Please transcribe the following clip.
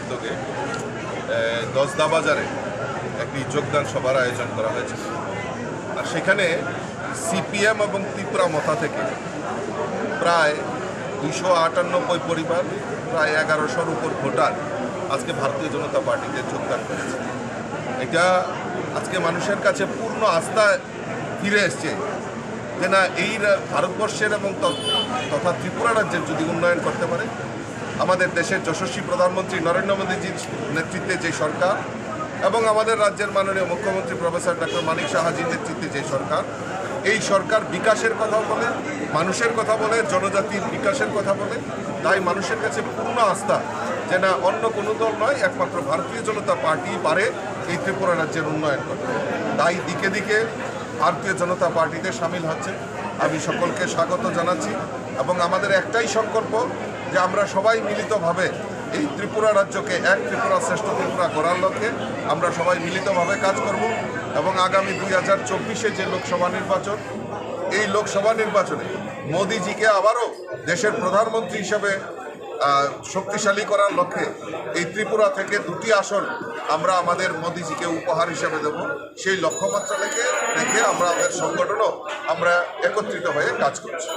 উদ্যোগে দশদা বাজারে একটি যোগদান সভার আয়োজন করা হয়েছে। আর সেখানে সিপিএম এবং ত্রিপুরা মথা থেকে প্রায় 298 পরিবার, প্রায় 1100-র উপর ভোটার আজকে ভারতীয় জনতা পার্টিতে যোগদান করেছে। এটা আজকে মানুষের কাছে পূর্ণ আস্থা ফিরে এসছে যে না, এই ভারতবর্ষের এবং তথা ত্রিপুরা রাজ্যের যদি উন্নয়ন করতে পারে, আমাদের দেশের যশস্বী প্রধানমন্ত্রী নরেন্দ্র মোদীজির নেতৃত্বে যে সরকার এবং আমাদের রাজ্যের মাননীয় মুখ্যমন্ত্রী প্রফেসর ডক্টর মানিক সাহাজির নেতৃত্বে যে সরকার, এই সরকার বিকাশের কথা বলে, মানুষের কথা বলে, জনজাতির বিকাশের কথা বলে। তাই মানুষের কাছে পূর্ণ আস্থা যে না, অন্য কোনো দল নয়, একমাত্র ভারতীয় জনতা পার্টি পারে এই ত্রিপুরা রাজ্যের উন্নয়ন করতে। তাই দিকে দিকে ভারতীয় জনতা পার্টিতে সামিল হচ্ছে। আমি সকলকে স্বাগত জানাচ্ছি এবং আমাদের একটাই সংকল্প যে আমরা সবাই মিলিতভাবে এই ত্রিপুরা রাজ্যকে এক ত্রিপুরা শ্রেষ্ঠ ত্রিপুরা করার লক্ষ্যে আমরা সবাই মিলিতভাবে কাজ করব এবং আগামী 2024-এ যে লোকসভা নির্বাচন, এই লোকসভা নির্বাচনে মোদিজিকে আবারও দেশের প্রধানমন্ত্রী হিসেবে শক্তিশালী করার লক্ষ্যে এই ত্রিপুরা থেকে 2টি আসন আমরা আমাদের মোদিজিকে উপহার হিসেবে দেব। সেই লক্ষ্যমাত্রা রেখে আমরা আমাদের সংগঠনও আমরা একত্রিত হয়ে কাজ করছি।